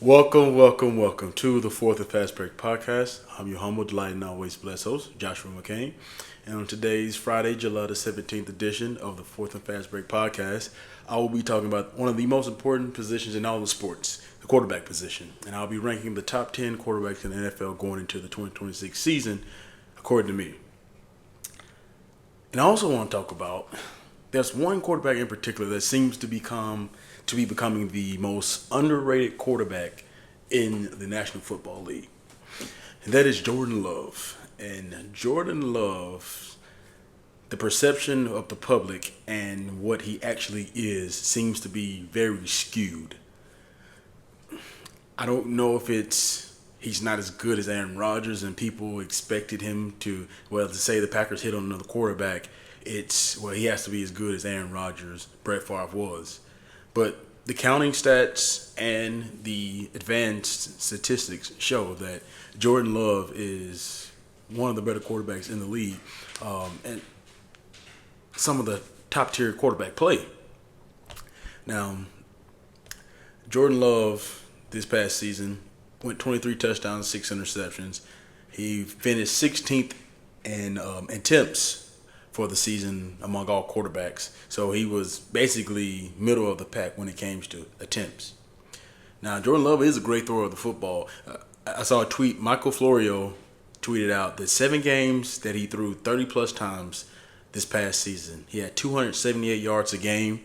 Welcome to the Fourth and Fast Break podcast. I'm your humble, delighted, and always blessed host, Joshua McCain. And on today's Friday, July the 17th edition of the Fourth and Fast Break podcast, I will be talking about one of the most important positions in all the sports, the quarterback position. And I'll be ranking the top 10 quarterbacks in the NFL going into the 2026 season, according to me. And I also want to talk about there's one quarterback in particular that seems to be becoming the most underrated quarterback in the National Football League. And that is Jordan Love. And Jordan Love, the perception of the public and what he actually is seems to be very skewed. I don't know if he's not as good as Aaron Rodgers and people expected him to say the Packers hit on another quarterback, he has to be as good as Aaron Rodgers, Brett Favre was. But the counting stats and the advanced statistics show that Jordan Love is one of the better quarterbacks in the league, and some of the top tier quarterback play. Now, Jordan Love this past season went 23 touchdowns, 6 interceptions. He finished 16th in attempts for the season among all quarterbacks. So he was basically middle of the pack when it came to attempts. Now, Jordan Love is a great thrower of the football. I saw a tweet, Michael Florio tweeted out that 7 games that he threw 30 plus times this past season. He had 278 yards a game,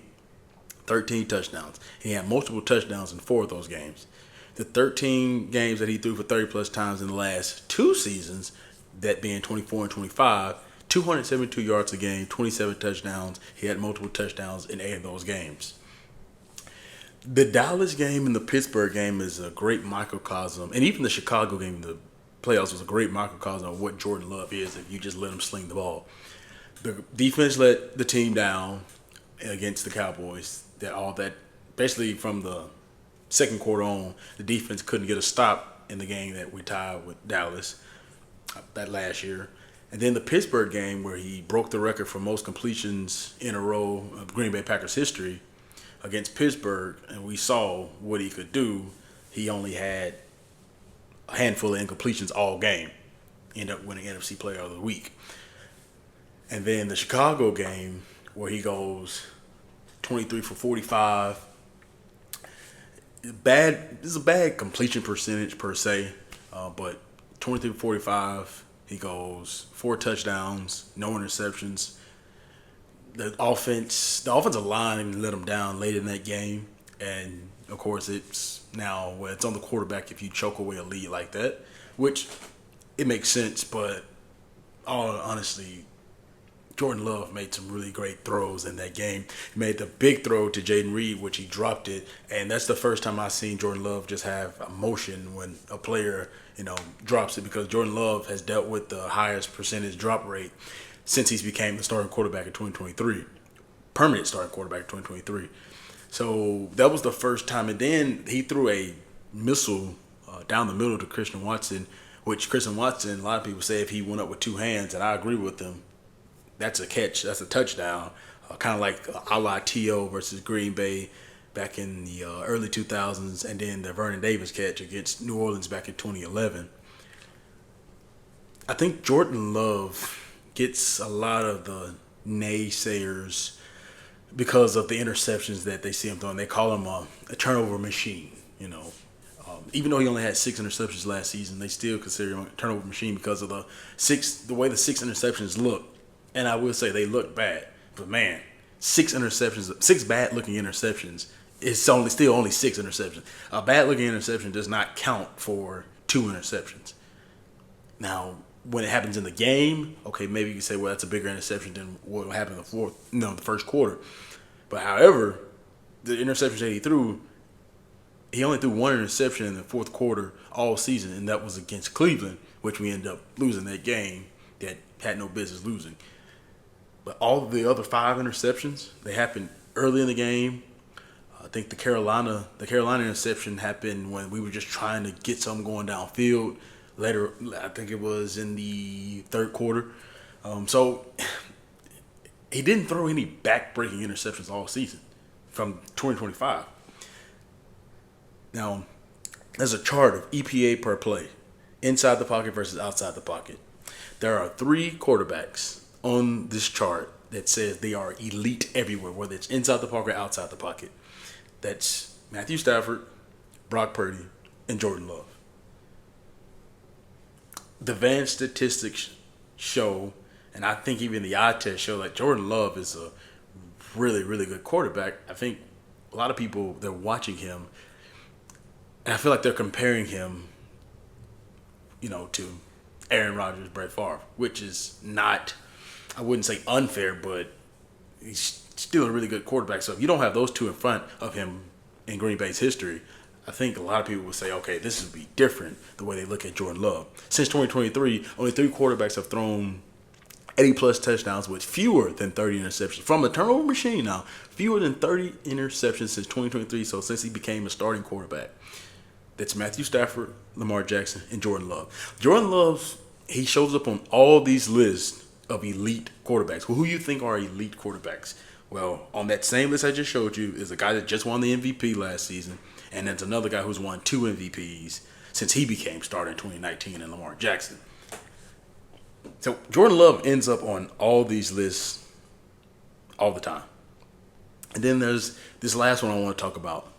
13 touchdowns. He had multiple touchdowns in 4 of those games. The 13 games that he threw for 30 plus times in the last 2 seasons, that being 24 and 25, 272 yards a game, 27 touchdowns. He had multiple touchdowns in 8 of those games. The Dallas game and the Pittsburgh game is a great microcosm, and even the Chicago game in the playoffs was a great microcosm of what Jordan Love is if you just let him sling the ball. The defense let the team down against the Cowboys. Basically from the second quarter on, the defense couldn't get a stop in the game that we tied with Dallas that last year. And then the Pittsburgh game where he broke the record for most completions in a row of Green Bay Packers history against Pittsburgh, and we saw what he could do. He only had a handful of incompletions all game. Ended up winning NFC Player of the Week. And then the Chicago game where he goes 23 for 45. This is a bad completion percentage per se, but 23 for 45. He goes 4 touchdowns, no interceptions. The offensive line let him down late in that game. And, of course, it's on the quarterback if you choke away a lead like that, which it makes sense. But, honestly, Jordan Love made some really great throws in that game. He made the big throw to Jaden Reed, which he dropped it. And that's the first time I've seen Jordan Love just have emotion when a player, drops it, because Jordan Love has dealt with the highest percentage drop rate since he's became the starting quarterback in 2023. Permanent starting quarterback in 2023. So that was the first time. And then he threw a missile down the middle to Christian Watson, which Christian Watson, a lot of people say if he went up with 2 hands, and I agree with them, that's a catch. That's a touchdown. Kind of like a la T.O. versus Green Bay back in the early 2000s, and then the Vernon Davis catch against New Orleans back in 2011. I think Jordan Love gets a lot of the naysayers because of the interceptions that they see him throwing. They call him a turnover machine, Even though he only had 6 interceptions last season, they still consider him a turnover machine because of the way the 6 interceptions look. And I will say they look bad, but man, 6 interceptions, 6 bad-looking interceptions. It's still only 6 interceptions. A bad-looking interception does not count for 2 interceptions. Now, when it happens in the game, okay, maybe you can say, well, that's a bigger interception than what happened in the first quarter. But however, the interceptions that he only threw 1 interception in the fourth quarter all season, and that was against Cleveland, which we ended up losing that game that had no business losing. But all of the other 5 interceptions, they happened early in the game. I think the Carolina interception happened when we were just trying to get something going downfield. Later, I think it was in the third quarter. So he didn't throw any back-breaking interceptions all season from 2025. Now, There's a chart of EPA per play, inside the pocket versus outside the pocket. There are 3 quarterbacks on this chart that says they are elite everywhere, whether it's inside the pocket or outside the pocket. That's Matthew Stafford, Brock Purdy, and Jordan Love. The advanced statistics show, and I think even the eye test show, that Jordan Love is a really, really good quarterback. I think a lot of people, they're watching him, and I feel like they're comparing him, to Aaron Rodgers, Brett Favre, which is not, I wouldn't say unfair, but he's still a really good quarterback. So if you don't have those two in front of him in Green Bay's history, I think a lot of people would say, okay, this would be different the way they look at Jordan Love. Since 2023, only 3 quarterbacks have thrown 80-plus touchdowns with fewer than 30 interceptions. From the turnover machine now, fewer than 30 interceptions since 2023, so since he became a starting quarterback. That's Matthew Stafford, Lamar Jackson, and Jordan Love. Jordan Love, he shows up on all these lists of elite quarterbacks. Well, who you think are elite quarterbacks? Well, on that same list I just showed you is a guy that just won the MVP last season, and there's another guy who's won 2 MVPs since he became starter in 2019, and Lamar Jackson. So Jordan Love ends up on all these lists all the time. And then there's this last one I want to talk about.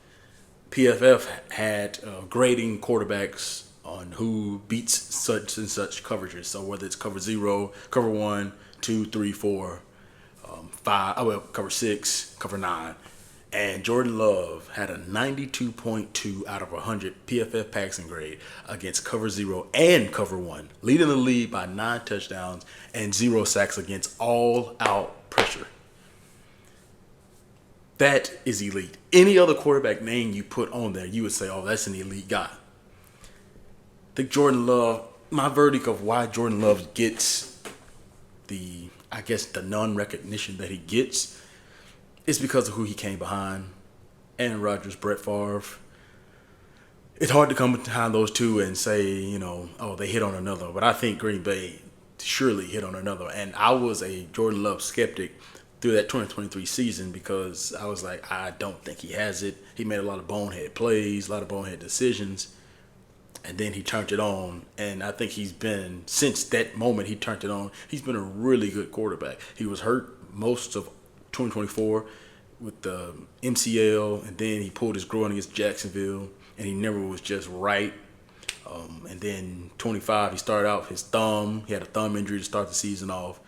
PFF had grading quarterbacks on who beats such and such coverages. So whether it's cover 0, cover 1, 2, 3, 4, 5, cover 6, cover 9. And Jordan Love had a 92.2 out of 100 PFF passing grade against cover 0 and cover 1, leading the league by 9 touchdowns and 0 sacks against all-out pressure. That is elite. Any other quarterback name you put on there, you would say, oh, that's an elite guy. I think Jordan Love, my verdict of why Jordan Love gets the non-recognition that he gets is because of who he came behind. Aaron Rodgers, Brett Favre. It's hard to come behind those two and say, they hit on another. But I think Green Bay surely hit on another. And I was a Jordan Love skeptic through that 2023 season because I was like, I don't think he has it. He made a lot of bonehead plays, a lot of bonehead decisions. And then he turned it on. And I think since that moment he turned it on, he's been a really good quarterback. He was hurt most of 2024 with the MCL, and then he pulled his groin against Jacksonville, and he never was just right. And then 25, he started out his thumb. He had a thumb injury to start the season off.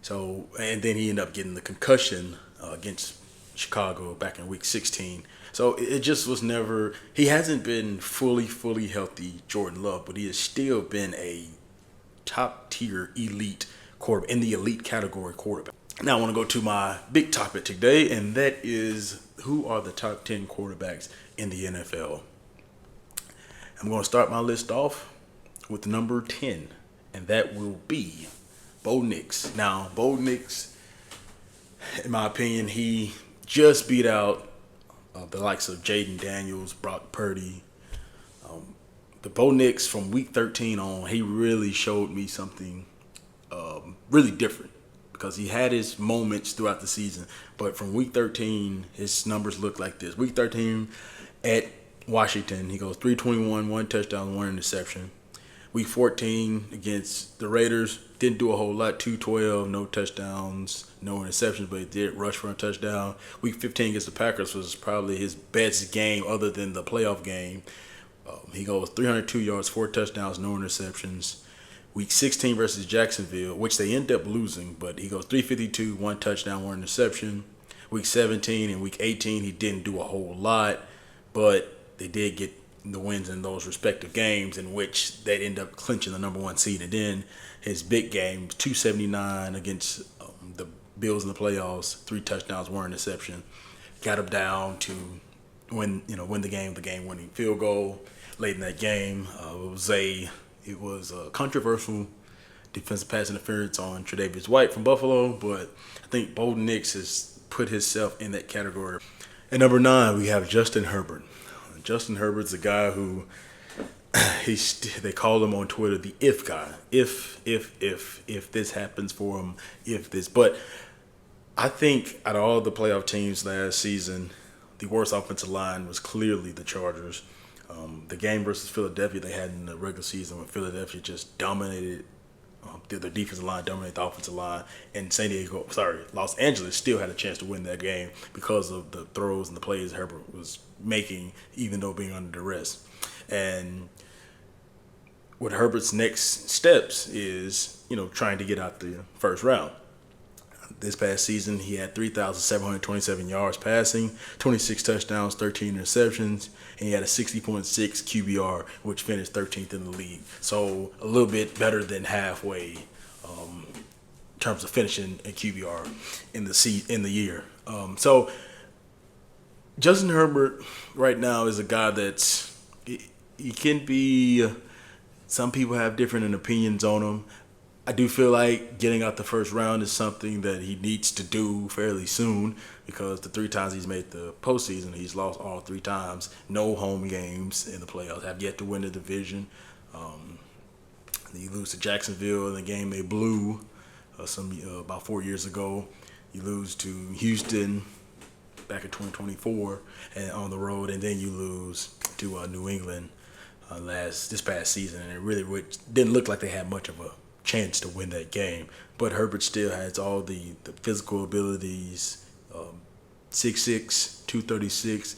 So, and then he ended up getting the concussion against Chicago back in week 16. So it just was never, he hasn't been fully healthy, Jordan Love, but he has still been a top tier elite quarterback, in the elite category quarterback. Now I want to go to my big topic today, and that is who are the top 10 quarterbacks in the NFL. I'm going to start my list off with number 10, and that will be Bo Nix. Now, Bo Nix, in my opinion, he just beat out the likes of Jaden Daniels, Brock Purdy. The Bo Nix from week 13 on, he really showed me something really different because he had his moments throughout the season. But from week 13, his numbers look like this. Week 13 at Washington, he goes 321, 1 touchdown, 1 interception. Week 14 against the Raiders, didn't do a whole lot. 212, no touchdowns, no interceptions, but he did rush for a touchdown. Week 15 against the Packers was probably his best game other than the playoff game. He goes 302 yards, 4 touchdowns, no interceptions. Week 16 versus Jacksonville, which they end up losing, but he goes 352, 1 touchdown, 1 interception. Week 17 and week 18, he didn't do a whole lot, but they did get the wins in those respective games in which they'd end up clinching the number 1 seed. And then his big game, 279 against the Bills in the playoffs, 3 touchdowns, 1 interception, got him down to win the game-winning field goal late in that game. It was a controversial defensive pass interference on Tre'Davious White from Buffalo, but I think Bo Nix has put himself in that category. At number 9, we have Justin Herbert. Justin Herbert's a guy who they call him on Twitter the if guy. If this happens for him, but I think out of all the playoff teams last season, the worst offensive line was clearly the Chargers. The game versus Philadelphia they had in the regular season when Philadelphia just dominated. The defensive line dominated the offensive line, and Los Angeles still had a chance to win that game because of the throws and the plays Herbert was making, even though being under duress. And what Herbert's next steps is, trying to get out the first round. This past season, he had 3,727 yards passing, 26 touchdowns, 13 interceptions, and he had a 60.6 QBR, which finished 13th in the league. So a little bit better than halfway in terms of finishing a QBR in the year. So Justin Herbert right now is a guy that's he can be. Some people have different opinions on him. I do feel like getting out the first round is something that he needs to do fairly soon because the 3 times he's made the postseason, he's lost all 3 times. No home games in the playoffs. Have yet to win the division. You lose to Jacksonville in the game they blew about 4 years ago. You lose to Houston back in 2024 and on the road, and then you lose to New England this past season. And it really didn't look like they had much of a chance to win that game, but Herbert still has all the physical abilities, 6'6", 236,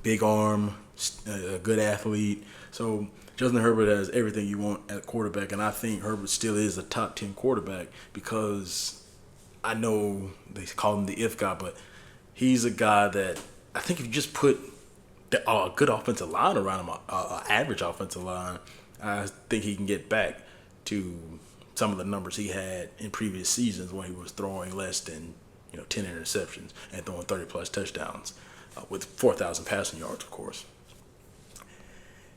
big arm, a good athlete. So Justin Herbert has everything you want at quarterback, and I think Herbert still is a top 10 quarterback because I know they call him the if guy, but he's a guy that I think if you just put a good offensive line around him, an average offensive line, I think he can get back to some of the numbers he had in previous seasons when he was throwing less than 10 interceptions and throwing 30-plus touchdowns with 4,000 passing yards, of course.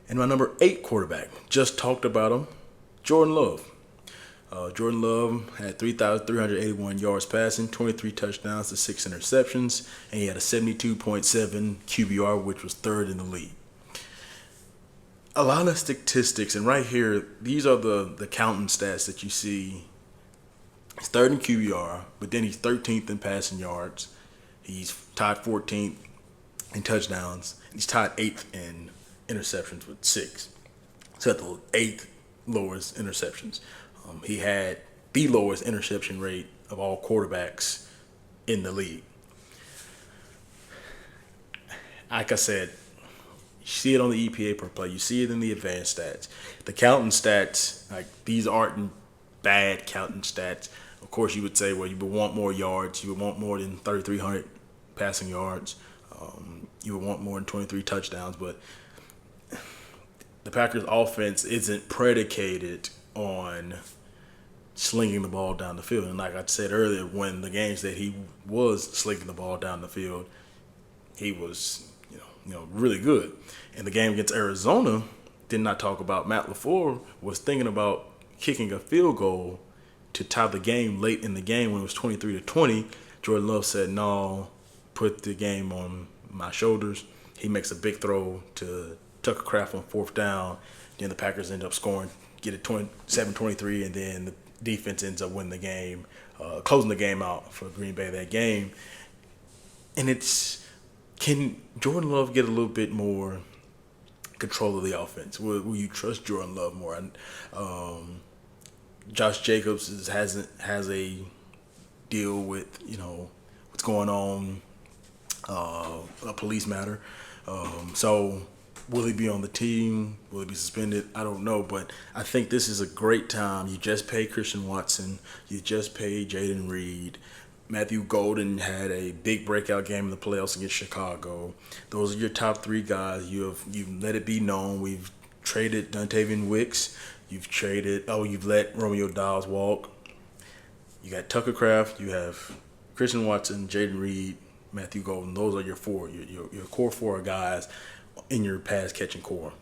And my number 8 quarterback, just talked about him, Jordan Love. Jordan Love had 3,381 yards passing, 23 touchdowns to 6 interceptions, and he had a 72.7 QBR, which was 3rd in the league. A lot of statistics, and right here, these are the counting stats that you see. He's 3rd in QBR, but then he's 13th in passing yards. He's tied 14th in touchdowns. He's tied 8th in interceptions with 6. So at the 8th lowest interceptions. He had the lowest interception rate of all quarterbacks in the league. Like I said, you see it on the EPA per play. You see it in the advanced stats. The counting stats, like these aren't bad counting stats. Of course, you would say, well, you would want more yards. You would want more than 3,300 passing yards. You would want more than 23 touchdowns. But the Packers' offense isn't predicated on slinging the ball down the field. And like I said earlier, when the games that he was slinging the ball down the field, he was really good. In the game against Arizona, did not talk about Matt LaFleur was thinking about kicking a field goal to tie the game late in the game when it was 23-20. Jordan Love said, no, put the game on my shoulders. He makes a big throw to Tucker Kraft on 4th down. Then the Packers end up scoring, get it 27-23, and then the defense ends up winning the game, closing the game out for Green Bay that game. And can Jordan Love get a little bit more control of the offense? Will you trust Jordan Love more? Josh Jacobs has a deal with what's going on, a police matter. So will he be on the team? Will he be suspended? I don't know, but I think this is a great time. You just paid Christian Watson. You just paid Jaden Reed. Matthew Golden had a big breakout game in the playoffs against Chicago. Those are your top 3 guys. You've let it be known. We've traded Dontavian Wicks. You've let Romeo Doubs walk. You got Tucker Kraft. You have Christian Watson, Jaden Reed, Matthew Golden. Those are your 4. Your core 4 guys in your pass catching core.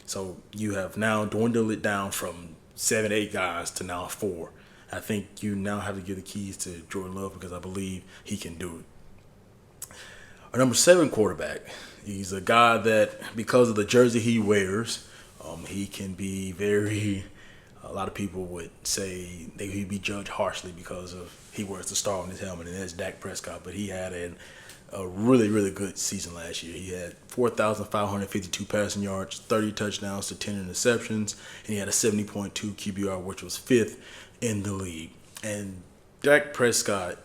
So you have now dwindled it down from 7, 8 guys to now 4. I think you now have to give the keys to Jordan Love because I believe he can do it. Our number 7 quarterback, he's a guy that because of the jersey he wears, he can be very A lot of people would say that he'd be judged harshly because of he wears the star on his helmet, and that's Dak Prescott. But he had a really, really good season last year. He had 4,552 passing yards, 30 touchdowns to 10 interceptions, and he had a 70.2 QBR, which was fifth in the league. And Dak Prescott,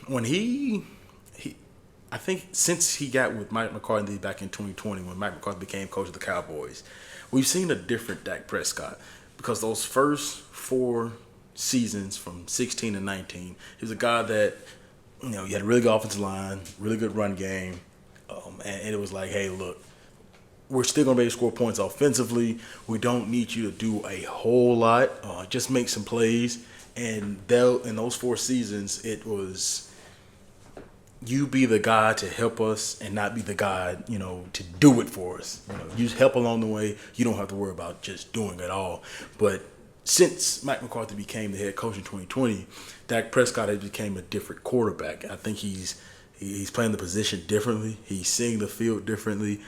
when I think since he got with Mike McCarthy back in 2020, when Mike McCarthy became coach of the Cowboys, we've seen a different Dak Prescott because those first four seasons from 16 to 19, he was a guy that, he had a really good offensive line, really good run game, and it was like, hey, look, we're still going to be able to score points offensively. We don't need you to do a whole lot. Just make some plays. And in those 4 seasons, it was you be the guy to help us and not be the guy, to do it for us. You help along the way. You don't have to worry about just doing it all. But since Mike McCarthy became the head coach in 2020, Dak Prescott has become a different quarterback. I think he's playing the position differently. He's seeing the field differently.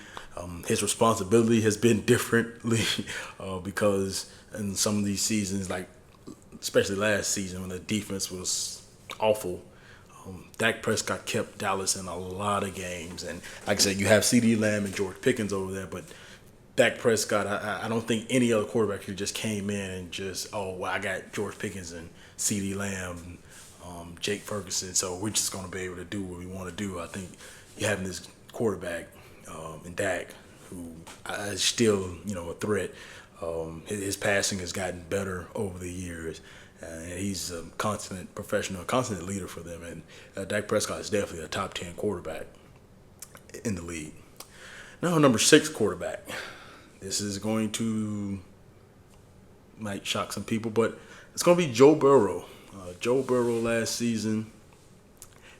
His responsibility has been differently because in some of these seasons, like especially last season when the defense was awful, Dak Prescott kept Dallas in a lot of games. And like I said, you have CeeDee Lamb and George Pickens over there, but Dak Prescott, I don't think any other quarterback who just came in and just, I got George Pickens and CeeDee Lamb, Jake Ferguson, so we're just going to be able to do what we want to do. I think you having this quarterback in Dak who is still, a threat. His passing has gotten better over the years. And he's a constant professional, constant leader for them. And Dak Prescott is definitely a top 10 quarterback in the league. Now, number 6 quarterback. This is might shock some people, but it's going to be Joe Burrow. Joe Burrow last season,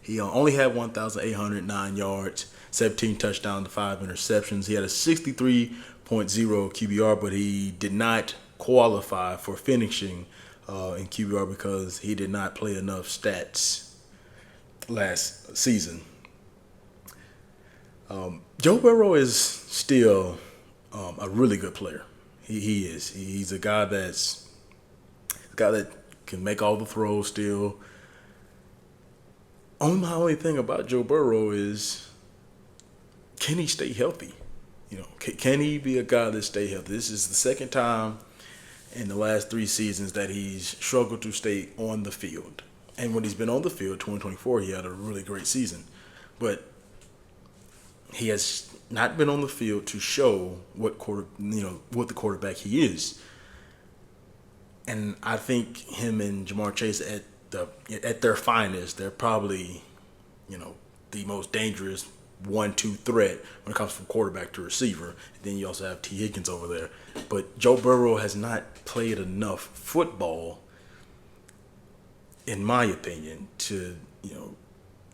he only had 1,809 yards, 17 touchdowns, 5 interceptions. He had a 63.0 QBR, but he did not qualify for finishing in QBR because he did not play enough stats last season. Joe Burrow is still a really good player. He is. He's a guy that can make all the throws still. My only thing about Joe Burrow is, can he stay healthy? Can he be a guy that stay healthy? This is the second time in the last 3 seasons that he's struggled to stay on the field. And when he's been on the field, 2024, he had a really great season. But he has not been on the field to show what the quarterback he is. And I think him and Jamar Chase at their finest, they're probably, the most dangerous 1-2 threat when it comes from quarterback to receiver. And then you also have T. Higgins over there. But Joe Burrow has not played enough football, in my opinion, to,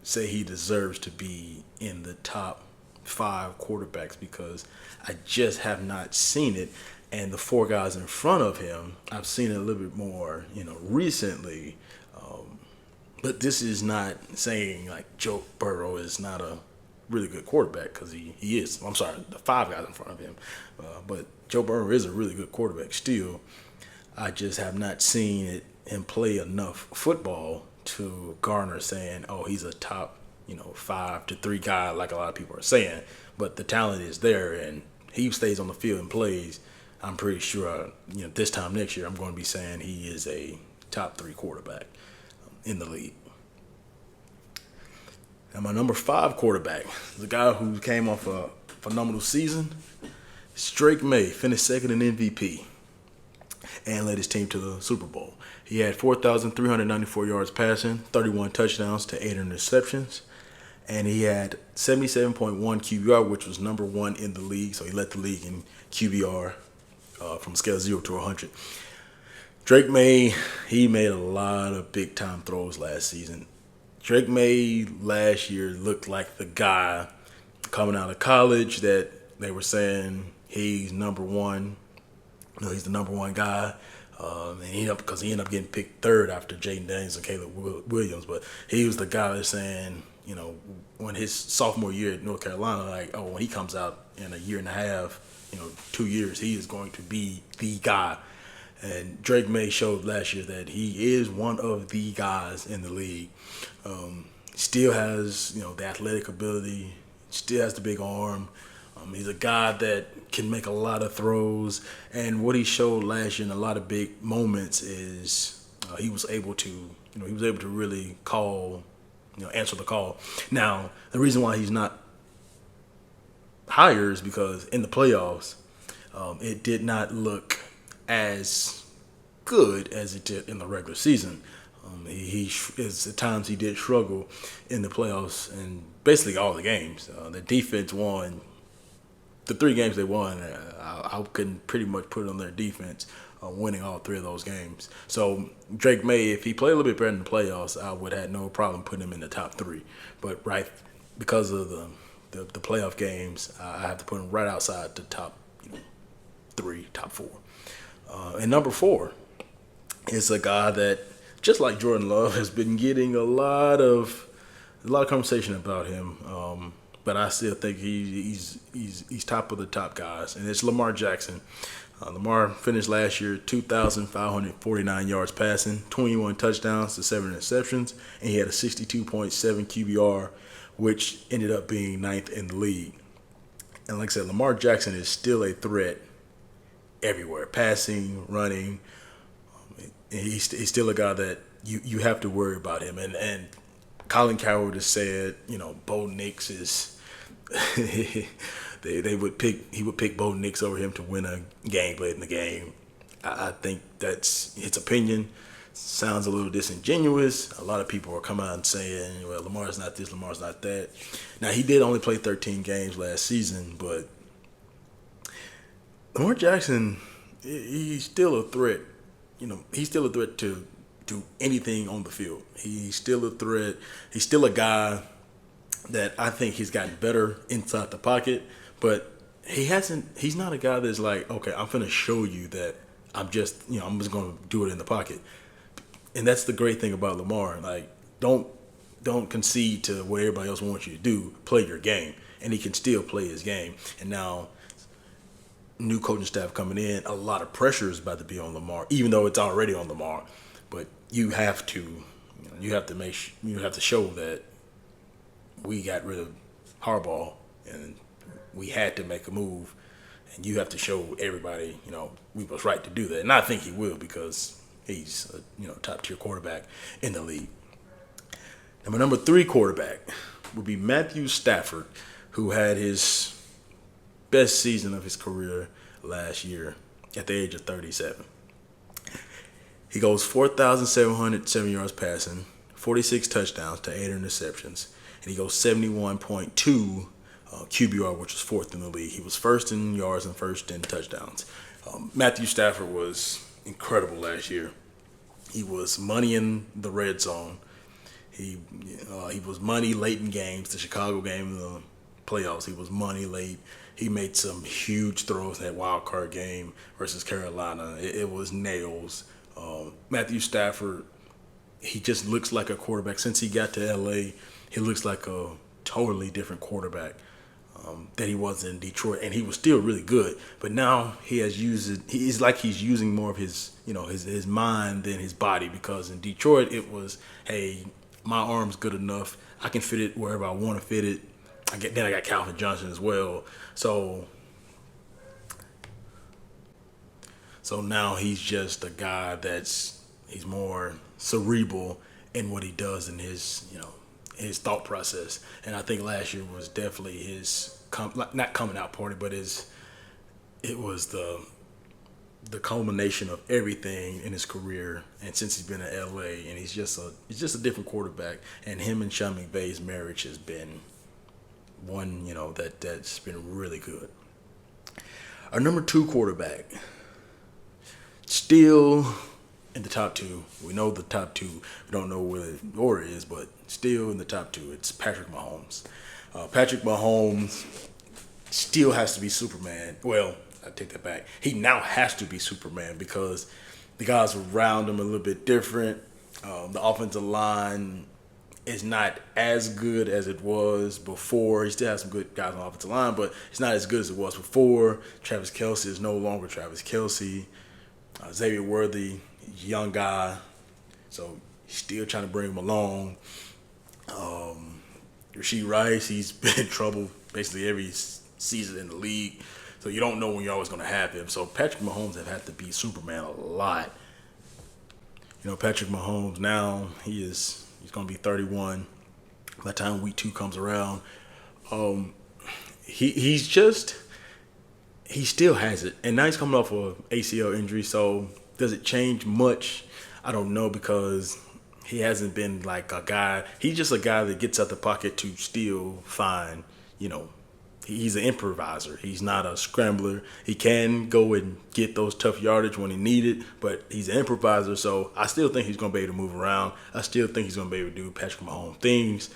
say he deserves to be in the top 5 quarterbacks, because I just have not seen it. And the 4 guys in front of him, I've seen it a little bit more, recently. But this is not saying like Joe Burrow is not a really good quarterback, because he is. I'm sorry, the 5 guys in front of him. But Joe Burrow is a really good quarterback still. I just have not seen him play enough football to garner saying, he's a top, 5 to 3 guy like a lot of people are saying. But the talent is there, and he stays on the field and plays. I'm pretty sure, this time next year, I'm going to be saying he is a top 3 quarterback in the league. And my number 5 quarterback, the guy who came off a phenomenal season, is Drake May, finished second in MVP and led his team to the Super Bowl. He had 4,394 yards passing, 31 touchdowns to 8 interceptions, and he had 77.1 QBR, which was number 1 in the league. So he led the league in QBR from scale 0 to 100. Drake May, he made a lot of big-time throws last season. Drake May last year looked like the guy coming out of college that they were saying he's number 1. He's the number 1 guy. And he ended up getting picked 3rd after Jaden Daniels and Caleb Williams. But he was the guy that's saying, when his sophomore year at North Carolina, when he comes out in a year and a half, 2 years, he is going to be the guy. And Drake May showed last year that he is one of the guys in the league. Still has, the athletic ability, still has the big arm. He's a guy that can make a lot of throws. And what he showed last year in a lot of big moments is he was able to, really answer the call. Now, the reason why he's not higher is because in the playoffs, it did not look as good as it did in the regular season. At times he did struggle in the playoffs and basically all the games. The defense won the 3 games they won. I couldn't pretty much put it on their defense winning all 3 of those games. So Drake May, if he played a little bit better in the playoffs, I would have no problem putting him in the top 3. But because of the playoff games, I have to put him right outside the top 3, top 4. And number 4 is a guy that, just like Jordan Love, has been getting a lot of conversation about him. But I still think he's top of the top guys, and it's Lamar Jackson. Lamar finished last year 2,549 yards passing, 21 touchdowns to 7 interceptions, and he had a 62.7 QBR, which ended up being 9th in the league. And like I said, Lamar Jackson is still a threat everywhere, passing, running. He's still a guy that you have to worry about him. And Colin Cowherd has said, Bo Nix is he would pick Bo Nix over him to win a game late in the game. I think that's his opinion. Sounds a little disingenuous. A lot of people are coming out and saying, well, Lamar's not this, Lamar's not that. Now, he did only play 13 games last season, but Lamar Jackson, he's still a threat. He's still a threat to do anything on the field. He's still a threat. He's still a guy that I think he's gotten better inside the pocket, but he's not a guy that's like, okay, I'm going to show you that I'm just going to do it in the pocket. And that's the great thing about Lamar. Like, don't concede to what everybody else wants you to do. Play your game. And he can still play his game. And now, new coaching staff coming in, a lot of pressure is about to be on Lamar, even though it's already on Lamar. But you have to show that we got rid of Harbaugh and we had to make a move, and you have to show everybody, we was right to do that. And I think he will, because he's a top tier quarterback in the league. Number 3 quarterback would be Matthew Stafford, who had his best season of his career last year at the age of 37. He goes 4,707 yards passing, 46 touchdowns to 8 interceptions, and he goes 71.2 QBR, which was 4th in the league. He was 1st in yards and 1st in touchdowns. Matthew Stafford was incredible last year. He was money in the red zone. He was money late in games. The Chicago game, the playoffs, he was money late. He made some huge throws in that wild card game versus Carolina. It was nails. Matthew Stafford, he just looks like a quarterback. Since he got to L.A., he looks like a totally different quarterback than he was in Detroit, and he was still really good. But now he's using more of his his mind than his body, because in Detroit it was, hey, my arm's good enough, I can fit it wherever I want to fit it. Then I got Calvin Johnson as well. So now he's just a guy he's more cerebral in what he does in his thought process. And I think last year was definitely his not coming out party, but it was the culmination of everything in his career. And since he's been in LA, and he's just a different quarterback. And him and Sean McVay's marriage has been one, that's been really good. Our number 2 quarterback, still in the top 2. We know the top 2. We don't know where the order is, but still in the top 2. It's Patrick Mahomes. Patrick Mahomes still has to be Superman. Well, I take that back. He now has to be Superman, because the guys around him are a little bit different. The offensive line is not as good as it was before. He still has some good guys on the offensive line, but it's not as good as it was before. Travis Kelce is no longer Travis Kelce. Xavier Worthy, young guy, so still trying to bring him along. Rasheed Rice, he's been in trouble basically every season in the league, so you don't know when you're always going to have him. So Patrick Mahomes have had to be Superman a lot. Patrick Mahomes now he's going to be 31 by the time week 2 comes around. He's just he still has it, and now he's coming off an ACL injury. So does it change much? I don't know, because he hasn't been like a guy. He's just a guy that gets out the pocket to still find. He's an improviser. He's not a scrambler. He can go and get those tough yardage when he need it, but he's an improviser. So I still think he's going to be able to move around. I still think he's going to be able to do Patrick Mahomes things.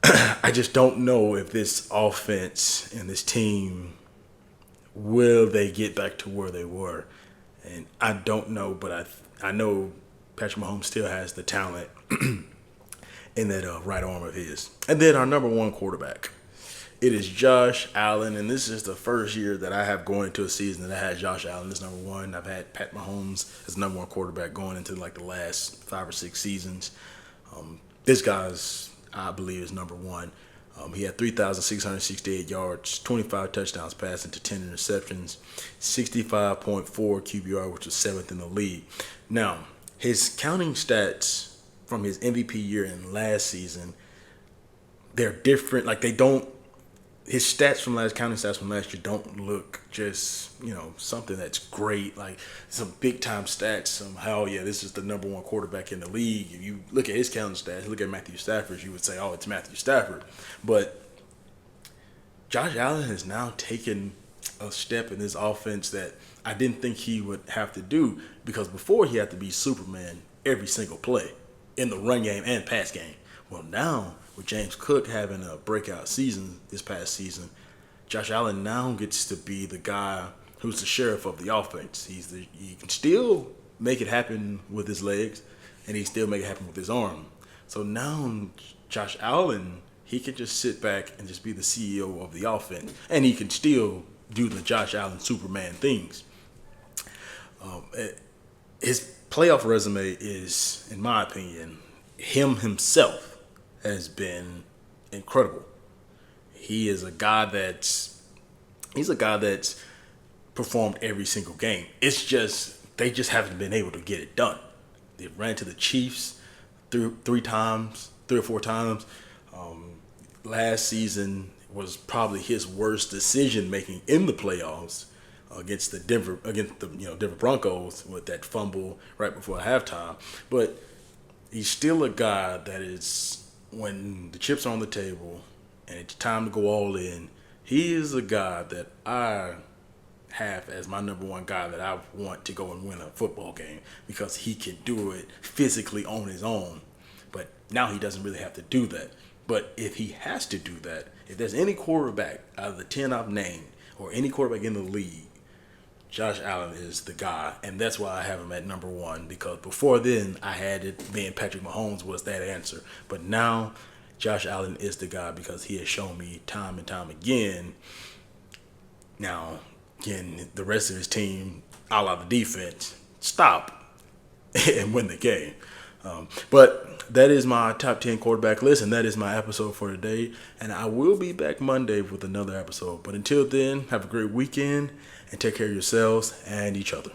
I just don't know if this offense and this team, will they get back to where they were? And I don't know, but I know Patrick Mahomes still has the talent in that right arm of his. And then our number 1 quarterback. It is Josh Allen, and this is the first year that I have going into a season that I had Josh Allen as number 1. I've had Pat Mahomes as number 1 quarterback going into like the last 5 or 6 seasons. This guy's, I believe, is number 1. He had 3,668 yards, 25 touchdowns passing to 10 interceptions, 65.4 QBR, which was 7th in the league. Now, his counting stats from his MVP year and last season, they're different. Like, they don't. His counting stats from last year don't look just, something that's great. Like some big time stats. Somehow, this is the number 1 quarterback in the league. If you look at his counting stats, look at Matthew Stafford's, you would say, oh, it's Matthew Stafford. But Josh Allen has now taken a step in this offense that I didn't think he would have to do, because before he had to be Superman every single play in the run game and pass game. Well, now, with James Cook having a breakout season this past season, Josh Allen now gets to be the guy who's the sheriff of the offense. He can still make it happen with his legs, and he still make it happen with his arm. So now Josh Allen, he can just sit back and just be the CEO of the offense, and he can still do the Josh Allen Superman things. His playoff resume is, in my opinion, himself has been incredible. He's a guy that's performed every single game. It's just they just haven't been able to get it done. They ran to the Chiefs three or four times. Last season was probably his worst decision making in the playoffs against the Denver Broncos with that fumble right before halftime. But he's still a guy that is, when the chips are on the table and it's time to go all in, he is a guy that I have as my number 1 guy that I want to go and win a football game, because he can do it physically on his own. But now he doesn't really have to do that. But if he has to do that, if there's any quarterback out of the 10 I've named or any quarterback in the league, Josh Allen is the guy, and that's why I have him at number 1, because before then I had it being Patrick Mahomes was that answer. But now Josh Allen is the guy, because he has shown me time and time again. Now, again, the rest of his team, a la the defense, stop and win the game. But that is my top 10 quarterback list, and that is my episode for today. And I will be back Monday with another episode. But until then, have a great weekend, and take care of yourselves and each other.